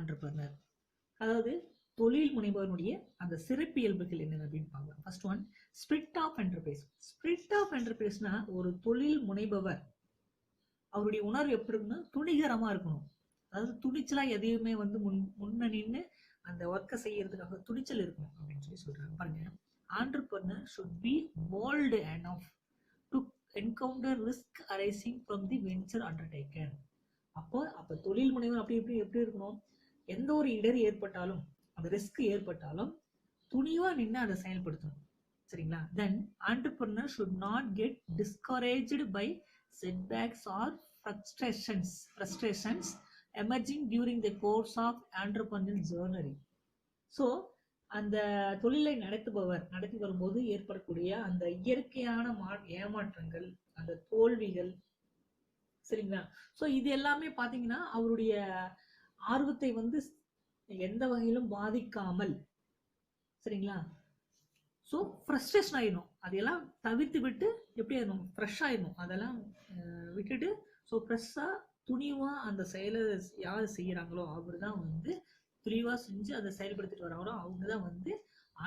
Entrepreneur. அதாவது தொழில் முனைவோருடைய அந்த சிறப்பியல்புகள் என்னென்ன அப்படின்னு பார்க்கலாம். First one, spirit of enterprise. Spirit of என்டர்பிரைஸ்னா ஒரு தொழில் முனைபவர் அவருடைய உணர்வு எப்படி இருக்குன்னா துணிகரமா இருக்கணும். அதாவது துணிச்சலா எதையுமே வந்து முன்ன நின்று அந்த ஒர்க்கை செய்யறதுக்காக துணிச்சல் இருக்கணும் அப்படின்னு சொல்லி சொல்றாங்க. பாருங்க, entrepreneur should be bold enough to encounter risk arising from the venture undertaken. அப்போ தொழில் முனைவர் அப்படி எப்படி இருக்கணும், எந்த ஒரு இடர் ஏற்பட்டாலும் அந்த ரிஸ்க் ஏற்பட்டாலும் துணிவா நின்று அதை செயல்படுத்தணும். சரிங்களா? தென் entrepreneur should not get discouraged by setbacks or frustrations emerging during the course of entrepreneurial journey. So அந்த தொழிலை நடத்தி வரும்போது ஏற்படக்கூடிய அந்த இயற்கையான ஏமாற்றங்கள், அந்த தோல்விகள், சரிங்களா? ஸோ இது எல்லாமே பார்த்தீங்கன்னா அவருடைய ஆர்வத்தை வந்து எந்த வகையிலும் பாதிக்காமல், சரிங்களா? ஸோ ஃப்ரஸ்ட்ரேஷன் ஆயிடணும், அதையெல்லாம் தவிர்த்து விட்டு எப்படி ஆயிடணும், ஃப்ரெஷ் ஆயிடணும், அதெல்லாம் விட்டுட்டு ஸோ ஃப்ரெஷ்ஷாக துணிவாக அந்த செயலை யார் செய்கிறாங்களோ அவர் தான் வந்து துணிவாக செஞ்சு அதை செயல்படுத்திட்டு வராங்களோ அவங்க தான் வந்து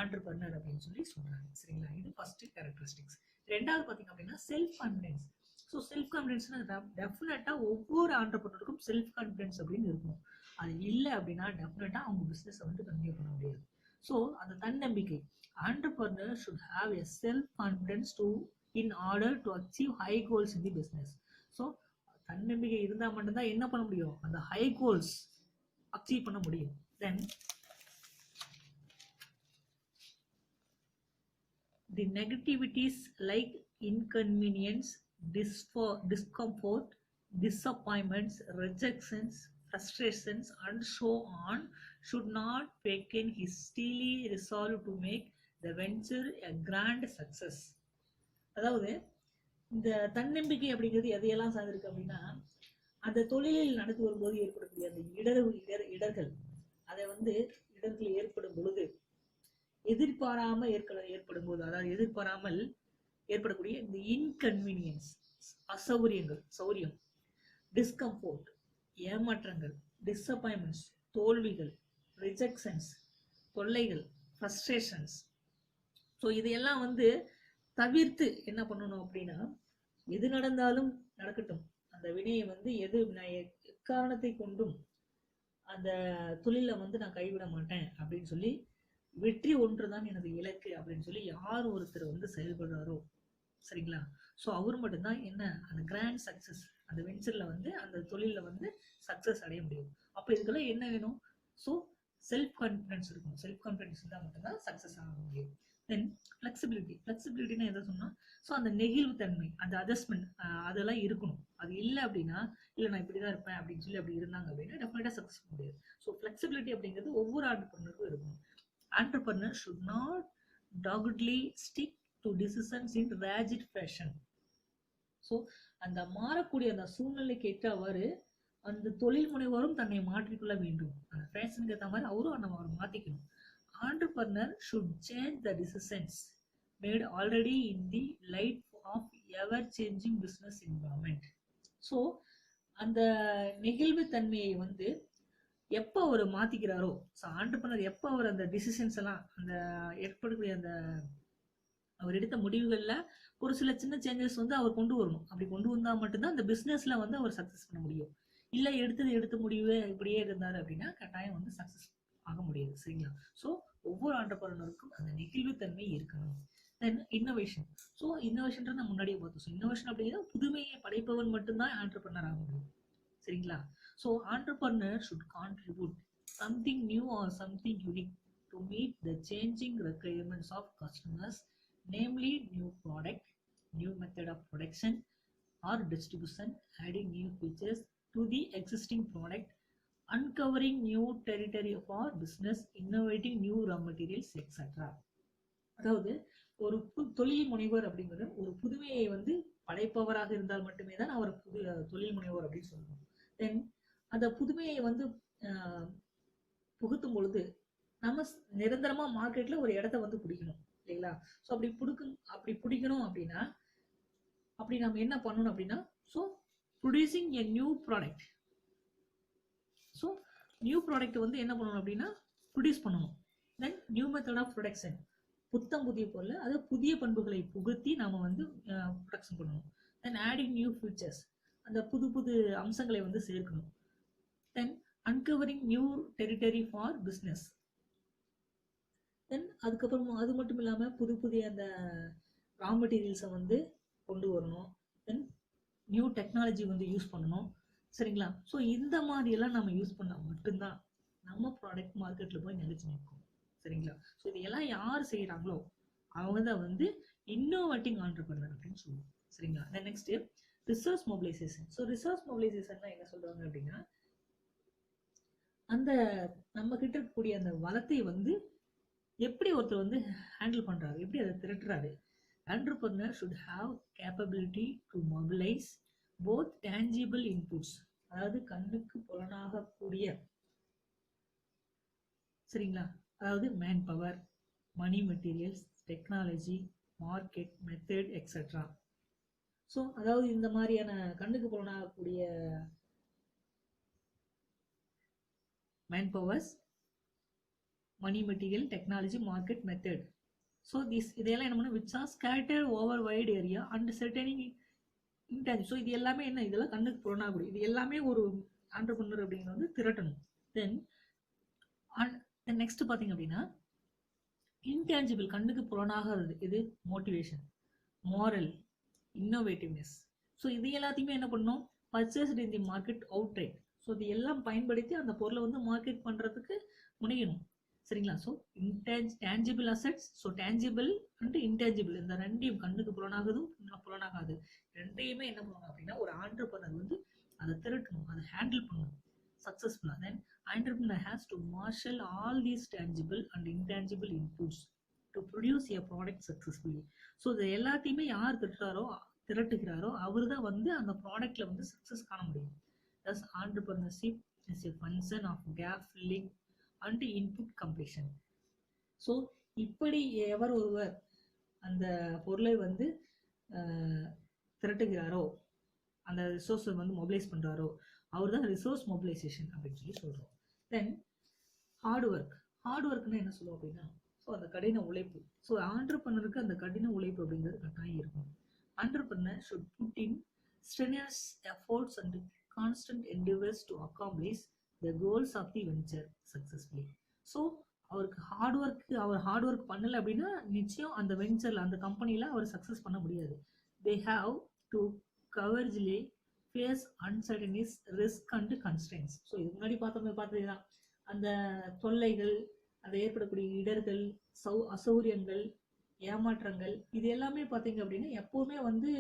ஆண்டர்பிரனர் அப்படின்னு சொல்லி சொல்கிறாங்க. சரிங்களா? இது ஃபர்ஸ்ட் கேரக்டரிஸ்டிக்ஸ். ரெண்டாவது பார்த்தீங்க அப்படின்னா செல்ஃப் கான்ஃபிடென்ஸ். ஸோ செல்ஃப் கான்ஃபிடென்ஸ்னா டெஃபினட்டாக ஒவ்வொரு ஆண்டர்பிரனருக்கும் செல்ஃப் கான்ஃபிடென்ஸ் அப்படின்னு இருக்கும். அது இல்லை அப்படின்னா டெஃபினட்டாக அவங்க பிஸ்னஸை வந்து கண்டினியூ பண்ண முடியாது. ஸோ அந்த தன்னம்பிக்கை, entrepreneur should have a self-confidence in order to achieve high goals in the business. So தன்னம்பிக்கை இருந்தால் மட்டும்தான் என்ன பண்ண முடியும், அந்த ஹை கோல்ஸ் அச்சீவ் பண்ண முடியும். தென் the negativities like inconvenience, discomfort, disappointments, rejections, frustrations and so on should not weaken his steely resolve to make the venture a grand success. அதாவது இந்த தன்னம்பிக்கை அப்படிங்கிறது எதையெல்லாம் சார்ந்திருக்கு அப்படின்னா அந்த தொழிலில் நடத்தி வரும்போது ஏற்படக்கூடிய அந்த இடர்கள், அதை வந்து இடர்கள் ஏற்படும் பொழுது எதிர்பாராமல் ஏற்படும் போது, அதாவது எதிர்பாராமல் ஏற்படக்கூடிய இந்த இன்கன்வீனியன்ஸ், சௌரியம், டிஸ்கம்ஃபோர்ட், ஏமாற்றங்கள், டிஸப்பாயின்மெண்ட்ஸ், தோல்விகள், ரிஜெக்ஷன்ஸ், தொல்லைகள், ஃப்ரஸ்ட்ரேஷன்ஸ். ஸோ இதையெல்லாம் வந்து தவிர்த்து என்ன பண்ணணும் அப்படின்னா எது நடந்தாலும் நடக்கட்டும், அந்த வினையை வந்து எக்காரணத்தை கொண்டும் அந்த தொழிலை வந்து நான் கைவிட மாட்டேன் அப்படின்னு சொல்லி வெற்றி ஒன்றுதான் எனது இலக்கு அப்படின்னு சொல்லி யார் ஒருத்தர் வந்து செயல்படுறாரோ, சரிங்களா? ஸோ அவர் மட்டும்தான் என்ன அந்த கிராண்ட் சக்சஸ், அந்த வெஞ்சர்ல வந்து அந்த தொழில வந்து சக்சஸ் அடைய முடியும். அப்போ இதுக்கெல்லாம் என்ன வேணும், ஸோ செல்ஃப் கான்ஃபிடன்ஸ் இருக்கணும். செல்ஃப் கான்ஃபிடன்ஸ் இருந்தால் மட்டும்தான் சக்சஸ் ஆக முடியும். தென் ஃபிளெக்சிபிலிட்டினா எதை சொன்னா, ஸோ அந்த நெகிழ்வுத்தன்மை, அந்த அட்ஜஸ்ட்மெண்ட் அதெல்லாம் இருக்கணும். அது இல்லை அப்படின்னா இல்லை நான் இப்படிதான் இருப்பேன் அப்படின்னு சொல்லி அப்படி இருந்தாங்க அப்படின்னா டெஃபினட்டா சக்சஸ் பண்ண முடியாது. ஸோ ஃபிளெக்சிபிலிட்டி அப்படிங்கிறது ஒவ்வொரு ஆண்டர்பிரனருக்கும் இருக்கணும். Entrepreneur should not doggedly stick to decisions in rigid fashion. So அந்த மாறக்கூடிய அந்த சூழ்நிலைக்கு ஏற்றவாறு அந்த தொழில் முனைவோரும் தன்னை மாற்றிக்கொள்ள வேண்டும். அந்த ஃபேஷனுக்கு ஏற்ற மாதிரி அவரும் நம்ம மாற்றிக்கணும். Entrepreneur should change the decisions made already in the light of ever-changing business environment. So அந்த நெகிழ்வு தன்மையை வந்து எப்போ அவர் மாத்திக்கிறாரோ, ஆண்டர்பிரனர் எப்போ அவர் அந்த டிசிஷன்ஸ் எல்லாம் அந்த ஏற்படக்கூடிய அந்த அவர் எடுத்த முடிவுகள்ல ஒரு சில சின்ன சேஞ்சஸ் வந்து அவர் கொண்டு வரணும். அப்படி கொண்டு வந்தா மட்டும்தான் அந்த பிசினஸ்ல வந்து அவர் சக்சஸ் பண்ண முடியும். இல்லை எடுத்த முடிவு இப்படியே இருந்தாரு அப்படின்னா கட்டாயம் வந்து சக்சஸ் ஆக முடியாது. சரிங்களா? ஸோ ஒவ்வொரு ஆண்டர்பிரனருக்கும் அந்த நெகிழ்வுத்தன்மை இருக்கணும். தென் இன்னோவேஷன். ஸோ இன்னோவேஷன் நம்ம முன்னாடியே பார்த்தோம். ஸோ இன்னோவேஷன் அப்படிங்கிறது புதுமையை படைப்பவன் மட்டும்தான் ஆண்டர்பிரனர் ஆக முடியும். சரிங்களா? So entrepreneur should contribute something new or something unique to meet the changing requirements of customers, namely new product, new method of production or distribution, adding new features to the existing product, uncovering new territory for business, innovating new raw materials, etc. அதாவது ஒரு தொழில் முனைவர் அப்படிங்கிறது ஒரு புதுமையை வந்து படைப்பவராக இருந்தால் மட்டுமே தான் அவர் தொழில் முனைவர் அப்படின்னு சொல்லணும். தென் அந்த புதுமையை வந்து புகுத்தும் பொழுது நம்ம நிரந்தரமா மார்க்கெட்ல ஒரு இடத்த வந்து பிடிக்கணும் இல்லைங்களா? ஸோ அப்படி பிடிக்கணும் அப்படின்னா அப்படி நம்ம என்ன பண்ணணும் அப்படின்னா so producing a new product. So new product வந்து என்ன பண்ணணும் அப்படின்னா ப்ரொடியூஸ் பண்ணணும். தென் நியூ மெத்தட் ஆஃப் ப்ரொடக்ஷன், புத்தம் புதிய பொருள், அதாவது புதிய பண்புகளை புகுத்தி நாம வந்து ப்ரொடக்ஷன் பண்ணணும். தென் ஆடிங் நியூ ஃபியூச்சர்ஸ், அந்த புது புது அம்சங்களை வந்து சேர்க்கணும். தென் uncovering new territory for business. தென் அதுக்கப்புறம் அது மட்டும் இல்லாமல் புது புதிய அந்த ரா மெட்டீரியல்ஸை வந்து கொண்டு வரணும். தென் நியூ டெக்னாலஜி வந்து யூஸ் பண்ணணும். சரிங்களா? ஸோ இந்த மாதிரியெல்லாம் நம்ம யூஸ் பண்ணால் மட்டும்தான் நம்ம ப்ராடக்ட் மார்க்கெட்டில் போய் நிலைச்சு நிற்கும். சரிங்களா? ஸோ இதெல்லாம் யார் செய்கிறாங்களோ அவங்க தான் வந்து இன்னோவேட்டிங் ஆண்டர்பிரனர் அப்படின்னு சொல்லுவோம். சரிங்களா? Then next resource mobilization. So resource மொபிலைசேஷன்னா என்ன சொல்றாங்க அப்படின்னா, அந்த நம்ம கிட்ட இருக்கக்கூடிய அந்த வளத்தை வந்து எப்படி ஒருத்தர் வந்து ஹேண்டில் பண்றாரு, எப்படி அதை திரட்டுறாரு. Entrepreneur should have capability to mobilize both tangible inputs, அதாவது கண்ணுக்கு புலனாக கூடிய, சரிங்களா, அதாவது man power, money materials, technology, market, method etcetera. So அதாவது இந்த மாதிரியான கண்ணுக்கு புலனாகக்கூடிய man powers, money material, technology, market, method. So இதெல்லாம் என்ன பண்ண which are scattered over wide area and செர்டைனிங் இன்டென்ஸ். ஸோ இது எல்லாமே என்ன, இதெல்லாம் கண்ணுக்கு புலனாகக்கூடிய, இது எல்லாமே ஒரு ஆண்டர்பிரனர் அப்படிங்கிறது வந்து திரட்டணும். தென் நெக்ஸ்ட் பார்த்தீங்க அப்படின்னா இன்டான்ஜிபிள், கண்ணுக்கு புலனாகிறது இது மோட்டிவேஷன், மாரல், இன்னோவேட்டிவ்னஸ். ஸோ இது எல்லாத்தையுமே என்ன பண்ணணும், purchased in the market outright. So இது எல்லாம் பயன்படுத்தி அந்த பொருளை வந்து மார்க்கெட் பண்ணுறதுக்கு முனையணும். சரிங்களா? So tangible assets, so tangible and intangible, இந்த ரெண்டையும் கண்ணுக்கு புலனாகுதும் புலனாகாது ரெண்டையுமே என்ன பண்ணணும் அப்படின்னா ஒரு ஆண்டர்பிரனர் வந்து அதை திரட்டணும், அதை ஹேண்டில் பண்ணணும் சக்ஸஸ்ஃபுல்லாக. தென் entrepreneur has to marshal all these tangible and intangible inputs to produce a product successfully. So இது எல்லாத்தையுமே யார் திரட்டுகிறாரோ அவர் தான் வந்து அந்த ப்ராடக்ட்ல வந்து சக்ஸஸ் காண முடியும். Thus entrepreneurship is a function of gap filling and input completion. So இப்படி எவர் ஒருவர் அந்த பொருளை வந்து திரட்டுகிறாரோ, அந்த ரிசோர்ஸை வந்து மொபிலைஸ் பண்றாரோ, அவர் தான் ரிசோர்ஸ் மொபிலைசேஷன் அப்படின்னு சொல்லி சொல்றோம். தென் ஹார்ட் ஒர்க்னா என்ன சொல்லுவோம் அப்படின்னா, ஸோ அந்த கடின உழைப்பு. ஸோ ஆண்டர்பிரனருக்கு அந்த கடின உழைப்பு அப்படிங்கிறது கட்டாயம் இருக்கும். Entrepreneur should put in strenuous efforts and constant endeavors to accomplish the goals of the venture successfully. So அவருக்கு அவர் ஹார்ட் ஒர்க் பண்ணல அப்படின்னா நிச்சயம் அந்த வெஞ்சர்ல, அந்த கம்பெனில அவர் சக்சஸ் பண்ண முடியாது. They have to courageously face uncertainties, risk and constraints. So இதுக்கு முன்னாடி பார்த்ததுதான் அந்த தொல்லைகள், அந்த ஏற்படக்கூடிய இடர்கள், அசௌரியங்கள், ஏமாற்றங்கள், இது எல்லாமே பார்த்தீங்க அப்படின்னா எப்பவுமே வந்து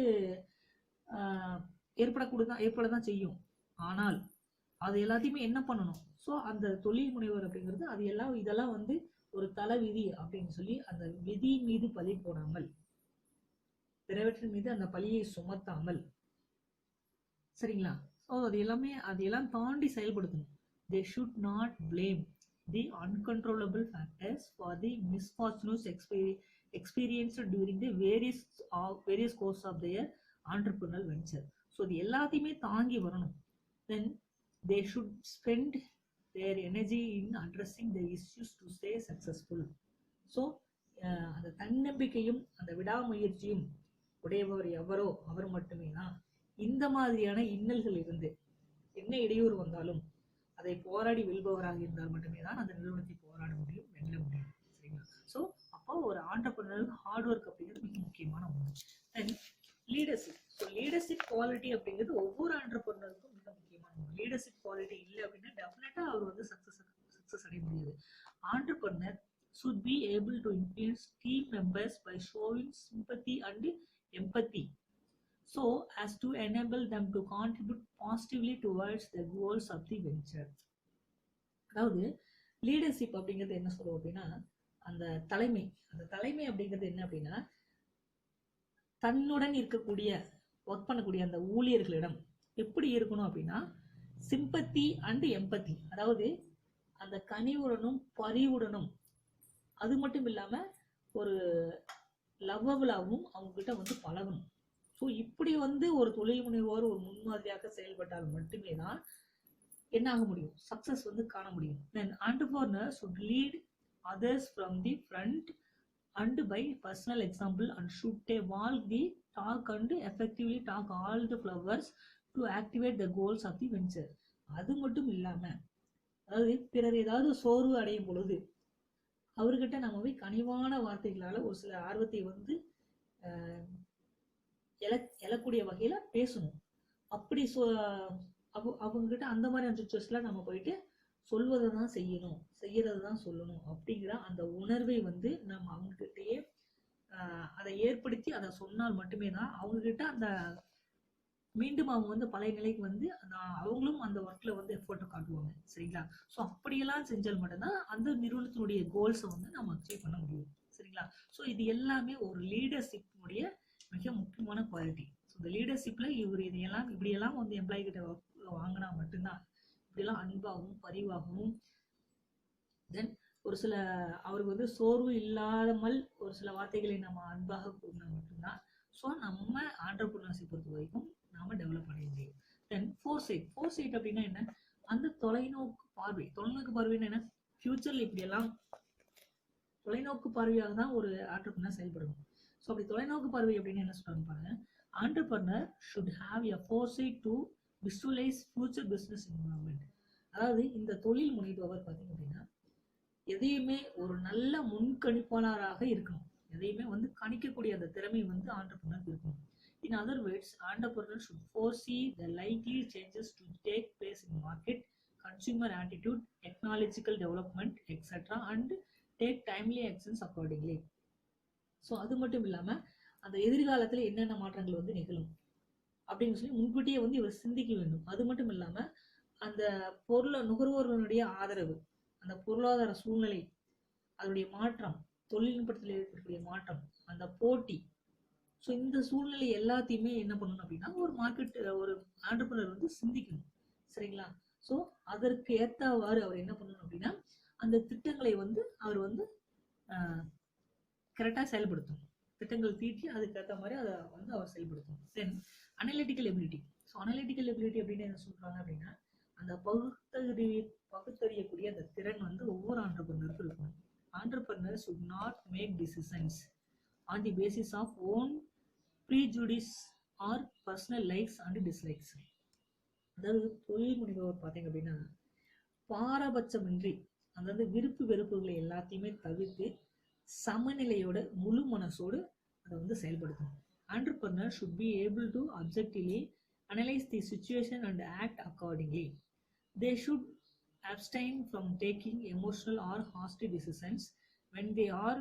ஏற்படதான் செய்யும். ஆனால் அது எல்லாத்தையுமே என்ன பண்ணணும், ஸோ அந்த தொழில் முனைவர் அப்படிங்கிறது இதெல்லாம் வந்து ஒரு தலை விதி அப்படின்னு சொல்லி அந்த விதி மீது பழி போடாமல், பிறவற்றின் மீது அந்த பழியை சுமத்தாமல், சரிங்களா, ஸோ அதையெல்லாம் தாண்டி செயல்படுத்தணும். They should not blame the uncontrollable factors for the misfortunes experienced during the various course of their entrepreneurial venture. So இது எல்லாத்தையுமே தாங்கி வரணும். Then they should spend their energy in addressing the issues to stay successful. So அந்த தன்னம்பிக்கையும் அந்த விடாமுயற்சியும் உடையவர் எவரோ அவர் மட்டுமே தான் இந்த மாதிரியான இன்னல்கள் இருந்து என்ன இடையூறு வந்தாலும் அதை போராடி வெல்பவராக இருந்தால் மட்டுமே தான் அந்த நிறுவனத்தை போராட முடியும், வெல்ல முடியும். சரிங்களா? ஸோ அப்போ ஒரு ஆண்டர்பிரனருக்கு ஹார்ட் ஒர்க் அப்படிங்கிறது மிக முக்கியமான ஒன்று. தென் லீடர்ஷிப். ஸோ லீடர்ஷிப் குவாலிட்டி அப்படிங்கிறது ஒவ்வொரு ஆண்டர்பிரனருக்கும் மிக முக்கியமான ஒன்று. லீடர்ஷிப் குவாலிட்டி இல்லை அப்படின்னா டெஃபினட்டா அவர் வந்து சக்சஸ் அடைய முடியாது. Entrepreneur should be able to influence team members by showing sympathy and empathy, so as to enable them to contribute positively towards the goals of the venture. அதாவது லீடர்ஷிப் அப்படிங்கிறது என்ன சொல்லுவோம் அப்படின்னா அந்த தலைமை அப்படிங்கிறது என்ன அப்படின்னா தன்னுடன் இருக்கக்கூடிய ஒர்க் பண்ணக்கூடிய அந்த ஊழியர்களிடம் எப்படி இருக்கணும் அப்படின்னா சிம்பத்தி அண்ட் எம்பத்தி, அதாவது அந்த கனிவுடனும் பரிவுடனும், அது மட்டும் இல்லாம ஒரு லவ்வபிளாகவும் அவங்க கிட்ட வந்து பழகணும். ஸோ இப்படி வந்து ஒரு தொழில் முனைவோர் ஒரு முன்மாதிரியாக செயல்பட்டால் மட்டுமே தான் என்ன ஆக முடியும், சக்சஸ் வந்து காண முடியும். தென் entrepreneur should lead others from the front and by personal example and should walk the talk and effectively talk all the flowers to activate the goals of the venture. அது மட்டும் இல்லாம, அதாவது பிறர் ஏதாவது சோர்வு அடையும் பொழுது அவர்கிட்ட நம்ம போய் கனிவான வார்த்தைகளால ஒரு சில ஆர்வத்தை வந்து எழக்கூடிய வகையில பேசணும். அப்படி அவங்க கிட்ட அந்த மாதிரியான சுச்சுவேஷன்ல நம்ம போயிட்டு சொல்வதை தான் செய்யணும், செய்யறது தான் சொல்லணும் அப்படிங்கிற அந்த உணர்வை வந்து நம்ம அவங்க கிட்டயே அதை ஏற்படுத்தி அதை சொன்னால் மட்டுமே தான் அவங்க கிட்ட அந்த மீண்டும் அவங்க வந்து பழைய நிலைக்கு வந்து அவங்களும் அந்த ஒர்க்ல வந்து எஃபோர்ட்டை காட்டுவாங்க. சரிங்களா? ஸோ அப்படியெல்லாம் செஞ்சால் மட்டும்தான் அந்த நிறுவனத்தினுடைய கோல்ஸை வந்து நம்ம அச்சீவ் பண்ண முடியும். சரிங்களா? ஸோ இது எல்லாமே ஒரு லீடர்ஷிப்புடைய மிக முக்கியமான குவாலிட்டி. ஸோ இந்த லீடர்ஷிப்ல இப்படியெல்லாம் வந்து எம்ப்ளாயி கிட்ட வாங்கினா மட்டும்தான், இப்படியெல்லாம் அன்பாகவும் பரிவாகவும், தென் ஒரு சில அவருக்கு வந்து சோர்வு இல்லாமல் ஒரு சில வார்த்தைகளை நம்ம அன்பாக கூறினா மட்டும்தான் ஸோ நம்ம ஆண்டர்பிரினர்ஷிப் பொறுத்த வரைக்கும் நாம டெவலப் பண்ண முடியும். தென் ஃபோர்சைட் அப்படின்னா என்ன, அந்த தொலைநோக்கு பார்வைன்னா என்ன, ஃபியூச்சர்ல இப்படியெல்லாம் தொலைநோக்கு பார்வையாக தான் ஒரு ஆண்டர்பிரினர் செயல்படணும். ஸோ அப்படி தொலைநோக்கு பார்வை அப்படின்னு என்ன சொல்றாங்க பாருங்க, entrepreneur should have a ஃபோர்சைட் to visualise future business environment. அதாவது இந்த தொழில் முனைபவர் பார்த்தீங்க அப்படின்னா எதையுமே ஒரு நல்ல முன்கணிப்பாளராக இருக்கணும். எதையுமே வந்து கணிக்கக்கூடிய அந்த திறமை வந்து ஆண்டர்பிரினர் இருக்கணும். In other words, entrepreneurs should foresee the likely changes to take place in market, consumer attitude, technological development, etc. and take timely actions accordingly. So அது மட்டும் இல்லாம அந்த எதிர்காலத்துல என்னென்ன மாற்றங்கள் வந்து நிகழும் அப்படின்னு சொல்லி முன்கூட்டியே வந்து இவர் சிந்திக்க வேண்டும். அது மட்டும் இல்லாம அந்த நுகர்வோர்களுடைய ஆதரவு, அந்த பொருளாதார சூழ்நிலை, அதனுடைய மாற்றம், தொழில்நுட்பத்தில் ஏற்படக்கூடிய மாற்றம், அந்த போட்டி, ஸோ இந்த சூழ்நிலை எல்லாத்தையுமே என்ன பண்ணணும் அப்படின்னா ஒரு ஆண்டர்பிரினர் வந்து சிந்திக்கணும். சரிங்களா? ஸோ அதற்கு ஏற்றவாறு அவர் என்ன பண்ணணும் அப்படின்னா அந்த திட்டங்களை வந்து அவர் வந்து கரெக்டாக செயல்படுத்தணும். திட்டங்கள் தீட்டி அதுக்கு ஏற்ற மாதிரி அதை வந்து அவர் செயல்படுத்தணும். Then analytical ability. So analytical ability அப்படின்னு என்ன சொல்றாங்க அப்படின்னா அந்த பகுத்தறியக்கூடிய அந்த திறன் வந்து ஒவ்வொரு ஆண்டர்பிரினருக்கும் இருக்கணும். Entrepreneurs should not make decisions on the basis of own prejudice or personal likes and dislikes. அதாவது தொழில் முனைவர் பார்த்தீங்க அப்படின்னா பாரபட்சமின்றி, அதாவது விருப்பு வெறுப்புகளை எல்லாத்தையுமே தவிர்த்து சமநிலையோட முழு மனசோடு அதை வந்து செயல்படுத்தணும். Entrepreneurs should be able to objectively analyze the situation and act accordingly. They should abstain from taking emotional or hasty decisions when they are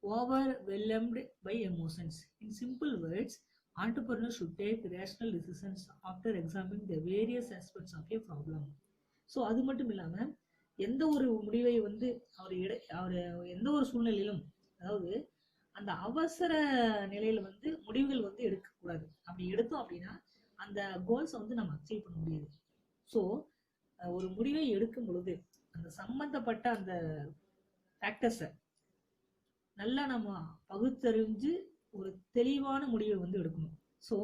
overwhelmed by emotions. In simple words, entrepreneurs should take rational decisions after examining the various aspects of a problem. So அது மட்டும் இல்லாம எந்த ஒரு முடிவை வந்து அவர் எந்த ஒரு சூழ்நிலையிலும், அதாவது அந்த அவசர நிலையில வந்து முடிவுகள் வந்து எடுக்கக்கூடாது. அப்படி எடுத்தோம் அப்படின்னா அந்த கோல்ஸை வந்து நம்ம அச்சீவ் பண்ண முடியாது. ஸோ ஒரு முடிவை எடுக்கும் பொழுது அந்த சம்பந்தப்பட்ட அந்த ஃபேக்டர்ஸை நல்லா நம்ம பகுத்தறிஞ்சு ஒரு தெளிவான முடிவை வந்து எடுக்கணும். ஸோ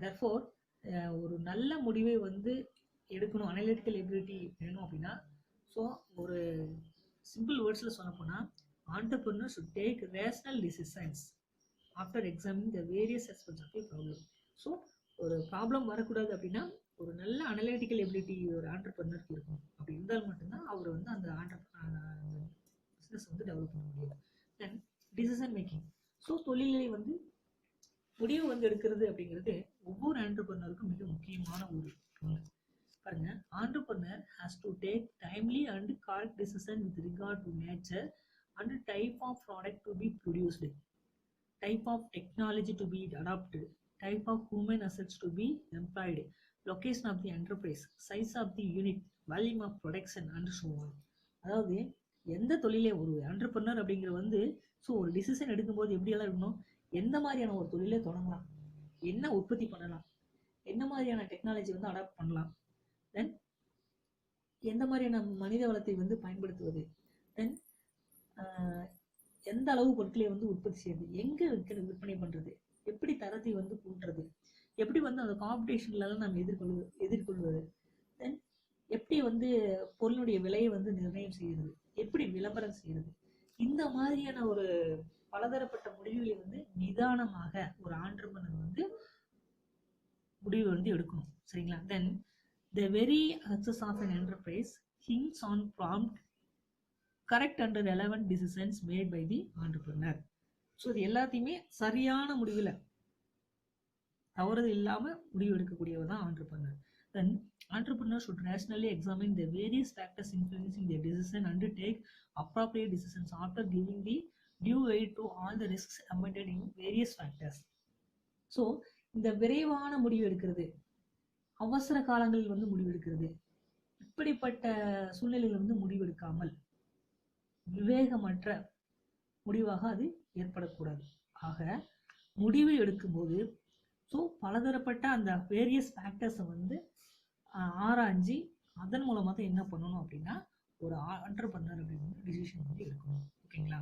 therefore ஒரு நல்ல முடிவை வந்து எடுக்கணும், அனலிட்டிக்கல் எபிலிட்டி வேணும் அப்படின்னா ஸோ ஒரு சிம்பிள் வேர்ட்ஸில் சொல்ல போனால் entrepreneur should take rational decisions after examining the various aspects of a problem. So ஒரு ப்ராப்ளம் வரக்கூடாது அப்படின்னா ஒரு நல்ல அனலிட்டிக்கல் எபிலிட்டி ஒரு ஆண்டர்பிரினருக்கு இருக்கும். அப்படி இருந்தால் மட்டும்தான் அவர் வந்து அந்த பிஸ்னஸ் வந்து டெவலப் பண்ண முடியும். தென் டிசிஷன் மேக்கிங். ஸோ தொழிலை வந்து முடிவு வந்து எடுக்கிறது அப்படிங்கிறது ஒவ்வொரு ஆண்டர்பிரினருக்கும் மிக முக்கியமான ஒரு பாருங்க. entrepreneur has to take timely and correct decision with regard to nature and type of product to be produced, type of technology to be adopted, type of human assets to be employed, location of the enterprise, size of the unit, volume of production and so on. அதாவது எந்த தொழிலே ஒரு entrepreneur அப்படிங்கிற வந்து so ஒரு decision எடுக்கும்போது எப்படியெல்லாம் இருக்கணும், எந்த மாதிரியான ஒரு தொழிலே தொடங்கலாம், என்ன உற்பத்தி பண்ணலாம், என்ன மாதிரியான டெக்னாலஜி வந்து அடாப்ட் பண்ணலாம், தென் எந்த மாதிரியான மனித வளத்தை வந்து பயன்படுத்துவது, தென் எந்த அளவு பொருட்களை வந்து உற்பத்தி செய்யுது, எங்க விற்பனை பண்றது, எப்படி தரத்தை வந்து கூட்டுறது, எப்படி வந்து அந்த காம்படிஷன்ல நம்ம எதிர்கொள்வது, தென் எப்படி வந்து பொருளுடைய விலையை வந்து நிர்ணயம் செய்யறது, எப்படி விளம்பரம் செய்யறது, இந்த மாதிரியான ஒரு பலதரப்பட்ட முடிவுகளை வந்து நிதானமாக ஒரு ஆண்டர்பனர் வந்து முடிவு வந்து எடுக்கணும். சரிங்களா? Then the very success of an enterprise hinges on prompt, correct and relevant decisions made by the entrepreneur. So இது எல்லாத்தையுமே சரியான முடிவில் தவறுது இல்லாம முடிவு எடுக்கக்கூடியவர் தான் entrepreneur. Then entrepreneur should rationally examine the various factors influencing their decision and take appropriate decisions after giving the due weight to all the risks embedded in various factors. So இந்த விரைவான முடிவு எடுக்கிறது, அவசர காலங்களில் வந்து முடிவு எடுக்கிறது, இப்படிப்பட்ட சூழ்நிலையில் வந்து முடிவு எடுக்காமல் விவேகமற்ற முடிவாக அது ஏற்படக்கூடாது. ஆக முடிவு எடுக்கும்போது ஸோ பலதரப்பட்ட அந்த வேரியஸ் ஃபேக்டர்ஸை வந்து ஆராய்ஞ்சி அதன் மூலமாக தான் என்ன பண்ணணும் அப்படின்னா ஒரு ஆண்டர்பனர் அப்படின்னு டிசிஷன் வந்து எடுக்கணும். ஓகேங்களா?